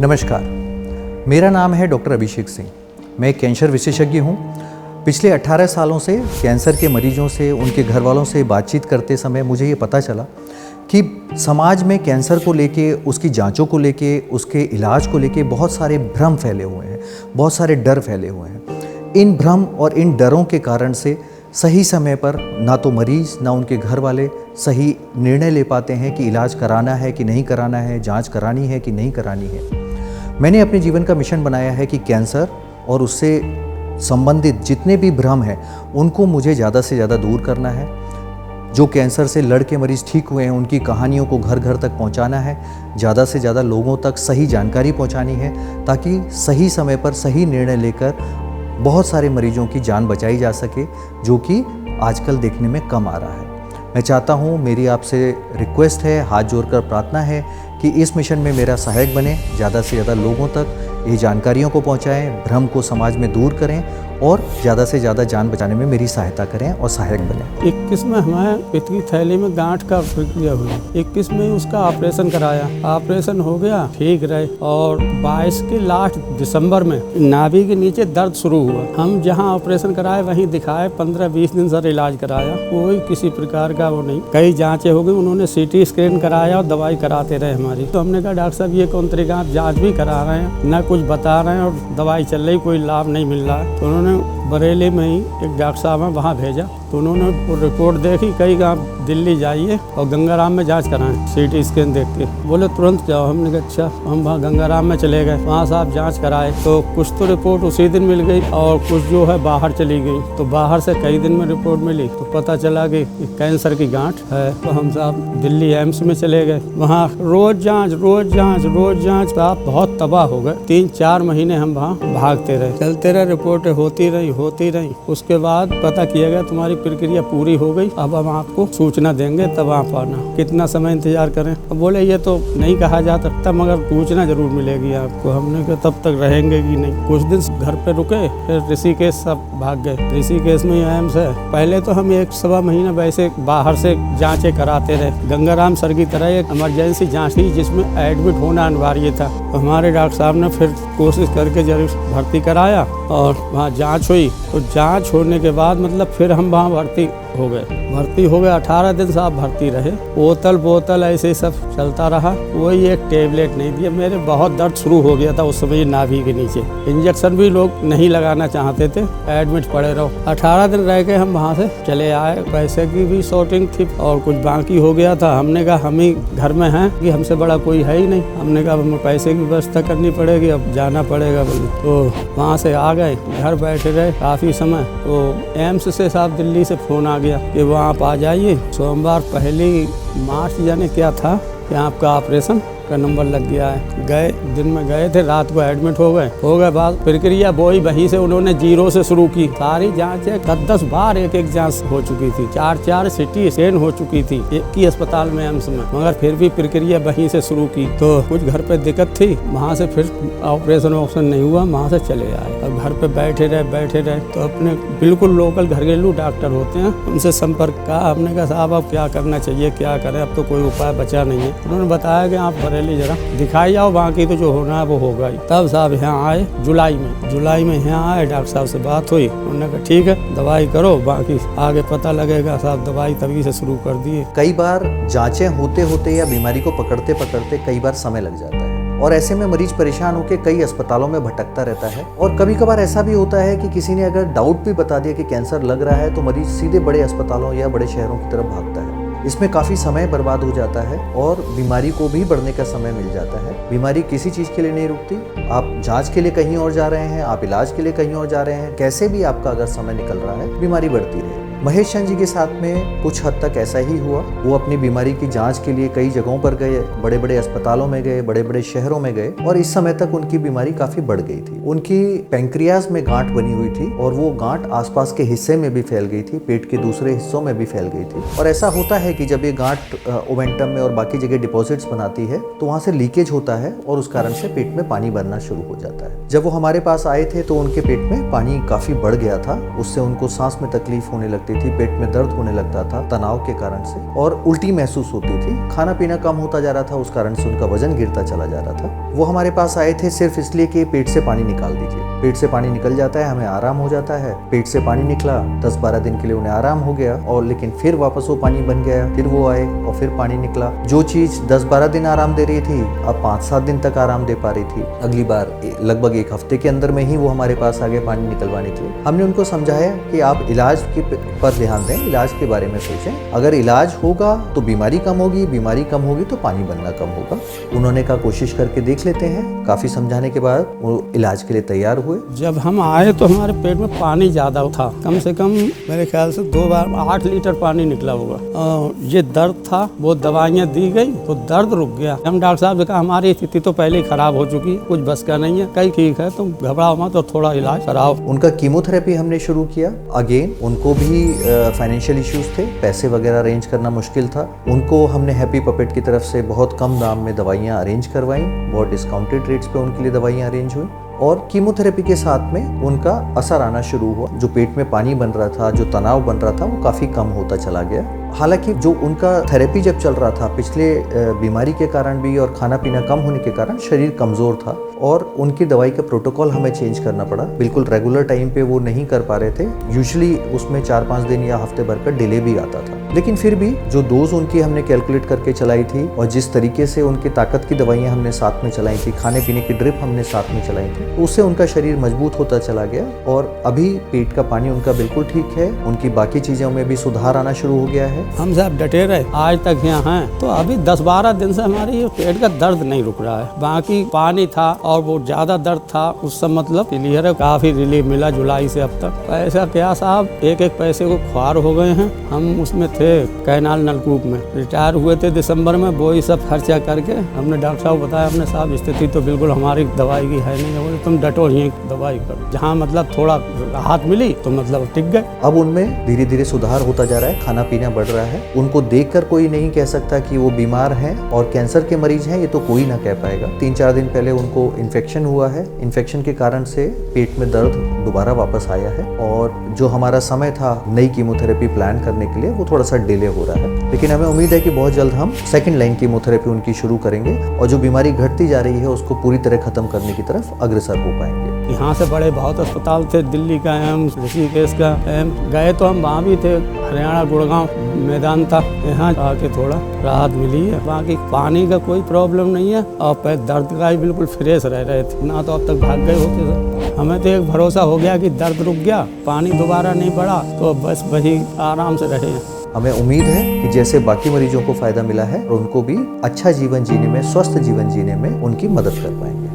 नमस्कार, मेरा नाम है डॉक्टर अभिषेक सिंह। मैं एक कैंसर विशेषज्ञ हूँ। पिछले 18 सालों से कैंसर के मरीजों से, उनके घर वालों से बातचीत करते समय मुझे ये पता चला कि समाज में कैंसर को लेके, उसकी जांचों को लेके, उसके इलाज को लेके बहुत सारे भ्रम फैले हुए हैं, बहुत सारे डर फैले हुए हैं। इन भ्रम और इन डरों के कारण से सही समय पर ना तो मरीज़ ना उनके घर वाले सही निर्णय ले पाते हैं कि इलाज कराना है कि नहीं कराना है, जांच करानी है कि नहीं करानी है। मैंने अपने जीवन का मिशन बनाया है कि कैंसर और उससे संबंधित जितने भी भ्रम हैं उनको मुझे ज़्यादा से ज़्यादा दूर करना है। जो कैंसर से लड़ के मरीज़ ठीक हुए हैं उनकी कहानियों को घर घर तक पहुंचाना है, ज़्यादा से ज़्यादा लोगों तक सही जानकारी पहुंचानी है, ताकि सही समय पर सही निर्णय लेकर बहुत सारे मरीजों की जान बचाई जा सके, जो कि आजकल देखने में कम आ रहा है। मैं चाहता हूँ, मेरी आपसे रिक्वेस्ट है, हाथ जोड़कर प्रार्थना है कि इस मिशन में मेरा सहायक बने, ज़्यादा से ज़्यादा लोगों तक ये जानकारियों को पहुँचाएँ, भ्रम को समाज में दूर करें और ज़्यादा से ज़्यादा जान बचाने में मेरी सहायता करें और सहायक बने। 21 में हमें पित्त की थैली में गांठ का प्रक्रिया हुई। 21 में उसका ऑपरेशन कराया, ऑपरेशन हो गया, ठीक रहे। और 22 के लास्ट दिसंबर में नाभि के नीचे दर्द शुरू हुआ। हम जहां ऑपरेशन कराए वहीं दिखाए, 15-20 दिन सर इलाज कराया, कोई किसी प्रकार का वो नहीं। कई जाँचें हो गई, उन्होंने CT स्कैन कराया और दवाई कराते रहे हमारी। तो हमने कहा डॉक्टर साहब ये कौन तरीका, आप जाँच भी करा रहे हैं, न कुछ बता रहे हैं और दवाई चल रही, कोई लाभ नहीं मिल रहा है। तो उन्होंने बरेली में ही एक डॉक्टर साहब हैं, वहाँ भेजा। तो उन्होंने वो रिपोर्ट देखी, कई आप दिल्ली जाइए और गंगाराम में जांच कराएं, CT स्कैन देख के। बोले तुरंत जाओ। हमने कहा अच्छा। हम वहाँ गंगाराम में चले गए, वहाँ साहब जांच कराए। तो कुछ तो रिपोर्ट उसी दिन मिल गई और कुछ जो है बाहर चली गई। तो बाहर से कई दिन में रिपोर्ट मिली तो पता चला कि कैंसर की गांठ है। तो हम साहब दिल्ली एम्स में चले गए, वहाँ रोज जाँच। साहब बहुत तबाह हो गए। 3-4 महीने हम वहाँ भागते रहे, चलते रहे, रिपोर्टें होती रही। उसके बाद पता किया गया तुम्हारी प्रक्रिया पूरी हो गई, अब हम आपको सूचना देंगे, तब आप आना। कितना समय इंतजार करें? अब बोले ये तो नहीं कहा जा सकता, मगर सूचना जरूर मिलेगी आपको। हमने कहा तब तक रहेंगे कि नहीं। कुछ दिन घर पे रुके, फिर ऋषिकेश सब भाग गए। ऋषिकेश में एम्स है। पहले तो हम 1-1.25 महीना वैसे बाहर से जाँचें कराते रहे। गंगाराम सर की तरह एक इमरजेंसी जाँच थी जिसमें एडमिट होना अनिवार्य था। हमारे डॉक्टर साहब ने फिर कोशिश करके जरूर भर्ती कराया और वहाँ जाँच हुई। तो जांच होने के बाद मतलब फिर हम वहाँ भर्ती हो गए। 18 दिन साहब भर्ती रहे। बोतल ऐसे सब चलता रहा। वही एक टेबलेट नहीं दिया। मेरे बहुत दर्द शुरू हो गया था उस समय नाभि के नीचे। इंजेक्शन भी लोग नहीं लगाना चाहते थे, एडमिट पड़े रहो। 18 दिन रह के हम वहाँ से चले आए। पैसे की भी शॉर्टिंग थी और कुछ बाकी हो गया था। हमने कहा हम ही घर में हैं कि हमसे बड़ा कोई है ही नहीं। हमने कहा हमें पैसे की व्यवस्था करनी पड़ेगी, अब जाना पड़ेगा बोले। तो वहाँ से आ गए, घर बैठे रहे काफ़ी समय। तो एम्स से साहब दिल्ली से फ़ोन आ गया कि वो आप आ जाइए, सोमवार 1 मार्च जाने क्या था कि आपका ऑपरेशन का नंबर लग गया है। गए, दिन में गए थे, रात को एडमिट हो गए। बाद प्रक्रिया वहीं से उन्होंने 0 से शुरू की। सारी जांचें 10 बार एक जांच हो चुकी थी, 4 CT स्कैन हो चुकी थी एक ही अस्पताल में, एम्स में, मगर फिर भी प्रक्रिया वहीं से शुरू की। तो कुछ घर पे दिक्कत थी, वहाँ से फिर ऑपरेशन नहीं हुआ, वहाँ से चले आए। अब घर पे बैठे रहे। तो अपने बिल्कुल लोकल घरेलू डॉक्टर होते हैं, उनसे संपर्क का। हमने कहा साहब अब क्या करना चाहिए, क्या करें, अब तो कोई उपाय बचा नहीं है। उन्होंने बताया कि आप बरेली जरा दिखाई जाओ, बाकी तो जो होना है वो होगा ही। तब साहब यहाँ आए जुलाई में यहाँ आए, डॉक्टर साहब से बात हुई। उन्होंने कहा ठीक है, दवाई करो, बाकी आगे पता लगेगा। साहब दवाई तभी से शुरू कर दिए। कई बार जांचें होते या बीमारी को पकड़ते कई बार समय लग जाता है और ऐसे में मरीज परेशान होकर कई अस्पतालों में भटकता रहता है। और कभी कभार ऐसा भी होता है कि किसी ने अगर डाउट भी बता दिया कि कैंसर लग रहा है तो मरीज सीधे बड़े अस्पतालों या बड़े शहरों की तरफ भागता है। इसमें काफ़ी समय बर्बाद हो जाता है और बीमारी को भी बढ़ने का समय मिल जाता है। बीमारी किसी चीज़ के लिए नहीं रुकती। आप जांच के लिए कहीं और जा रहे हैं, आप इलाज के लिए कहीं और जा रहे हैं, कैसे भी आपका अगर समय निकल रहा है, बीमारी बढ़ती रहे। महेश चंद जी के साथ में कुछ हद तक ऐसा ही हुआ। वो अपनी बीमारी की जांच के लिए कई जगहों पर गए, बड़े बड़े अस्पतालों में गए, बड़े बड़े शहरों में गए और इस समय तक उनकी बीमारी काफ़ी बढ़ गई थी। उनकी पैंक्रियाज में गांठ बनी हुई थी और वो गांठ आसपास के हिस्से में भी फैल गई थी, पेट के दूसरे हिस्सों में भी फैल गई थी। और ऐसा होता है कि जब ये गांठ ओवेंटम में और बाकी जगह डिपॉजिट्स बनाती है तो वहाँ से लीकेज होता है और उस कारण से पेट में पानी बनना शुरू हो जाता है। जब वो हमारे पास आए थे तो उनके पेट में पानी काफ़ी बढ़ गया था, उससे उनको सांस में तकलीफ होने लगती होती थी, पेट में दर्द होने लगता था तनाव के कारण से, और उल्टी महसूस होती थी। खाना पीना कम होता जा रहा था, उस कारण से उनका वजन गिरता चला जा रहा था। वो हमारे पास आए थे सिर्फ इसलिए कि पेट से पानी निकाल दीजिए। पेट से पानी निकल जाता है, हमें आराम हो जाता है। पेट से पानी निकला, 10-12 दिन के लिए उन्हें आराम हो गया, और लेकिन फिर वापस वो पानी बन गया, फिर वो आए और फिर पानी निकला। जो चीज़ 10-12 दिन आराम दे रही थी, अब 5-7 दिन तक आराम दे पा रही थी। अगली बार लगभग 1 हफ्ते के अंदर में ही वो हमारे पास आ गए पानी निकलवाने के लिए। हमने उनको समझाया कि आप इलाज के पर ध्यान दें, इलाज के बारे में सोचें। अगर इलाज होगा तो बीमारी कम होगी, बीमारी कम होगी तो पानी बनना कम होगा। उन्होंने कहा कोशिश करके देख लेते हैं। काफ़ी समझाने के बाद वो इलाज के लिए तैयार हुए। जब हम आए तो हमारे पेट में पानी ज़्यादा था, कम से कम मेरे ख्याल से 2 बार 8 लीटर पानी निकला होगा। ये दर्द था, वो दवाइयाँ दी गई तो दर्द रुक गया। हम डॉक्टर साहब से कहा हमारी स्थिति तो पहले ही खराब हो चुकी, कुछ बस का नहीं है, कहीं ठीक है, तुम घबराओ मत और थोड़ा इलाज कराओ। उनका कीमोथेरेपी हमने शुरू किया। अगेन उनको भी फाइनेंशियल इश्यूज थे, पैसे वगैरह अरेंज करना मुश्किल था। उनको हमने हैप्पी पपेट की तरफ से बहुत कम दाम में दवाइयाँ अरेंज करवाई, बहुत डिस्काउंटेड रेट्स पे उनके लिए दवाइयाँ अरेंज हुई, और कीमोथेरेपी के साथ में उनका असर आना शुरू हुआ। जो पेट में पानी बन रहा था, जो तनाव बन रहा था, वो काफ़ी कम होता चला गया। हालांकि जो उनका थेरेपी जब चल रहा था, पिछले बीमारी के कारण भी और खाना पीना कम होने के कारण शरीर कमज़ोर था, और उनकी दवाई का प्रोटोकॉल हमें चेंज करना पड़ा। बिल्कुल रेगुलर टाइम पे वो नहीं कर पा रहे थे। यूजुअली उसमें 4-5 दिन या हफ्ते भर का डिले भी आता था। लेकिन फिर भी जो डोज उनकी हमने कैलकुलेट करके चलाई थी, और जिस तरीके से उनकी ताकत की दवाइयाँ हमने साथ में चलाई थी, खाने पीने की ड्रिप हमने साथ में चलाई थी, उससे उनका शरीर मजबूत होता चला गया। और अभी पेट का पानी उनका बिल्कुल ठीक है। उनकी बाकी चीज़ों में भी सुधार आना शुरू हो गया है। हम सब डटे रहे, आज तक यहाँ हैं। तो अभी 10-12 दिन से हमारे ये पेट का दर्द नहीं रुक रहा है। बाकी पानी था और वो ज्यादा दर्द था, उससे मतलब क्लियर है, काफी रिलीफ मिला जुलाई से अब तक। पैसा क्या साहब, एक पैसे को ख्वार हो गए हैं। हम उसमें थे कैनाल नलकूप में, रिटायर हुए थे दिसंबर में। वो ही सब खर्चा करके हमने डॉक्टर साहब बताया, हमने साहब स्थिति तो बिल्कुल हमारी दवाई की है नहीं, बोले तुम डटो यहीं दवाई करो। जहाँ मतलब थोड़ा राहत मिली तो मतलब टिक गए। अब उनमें धीरे धीरे सुधार होता जा रहा है, खाना पीना बढ़ रहा है। उनको देखकर कोई नहीं कह सकता कि वो बीमार हैं और कैंसर के मरीज हैं, ये तो कोई ना कह पाएगा। 3-4 दिन पहले उनको इन्फेक्शन हुआ है। इन्फेक्शन के कारण से पेट में दर्द दोबारा वापस आया है, और जो हमारा समय था नई कीमोथेरेपी प्लान करने के लिए, वो थोड़ा सा डिले हो रहा है। लेकिन हमें उम्मीद है कि बहुत जल्द हम सेकंड लाइन कीमोथेरेपी उनकी शुरू करेंगे, और जो बीमारी घटती जा रही है उसको पूरी तरह खत्म करने की तरफ अग्रसर हो पाएंगे। यहाँ से बड़े बहुत अस्पताल थे, दिल्ली का एम्स, ऋषिकेश का एम्स गए तो हम वहाँ भी थे। हरियाणा गुड़गांव मैदान था, यहाँ आके थोड़ा राहत मिली है। बाकी पानी का कोई प्रॉब्लम नहीं है, और पैर दर्द का ही बिल्कुल फ्रेश रह रहे थे, ना तो अब तक भाग गए होते सर। हमें तो एक भरोसा हो गया कि दर्द रुक गया, पानी दोबारा नहीं बढ़ा, तो बस वही आराम से रहे। हमें उम्मीद है कि जैसे बाकी मरीजों को फायदा मिला है, उनको भी अच्छा जीवन जीने में, स्वस्थ जीवन जीने में उनकी मदद कर पाएंगे।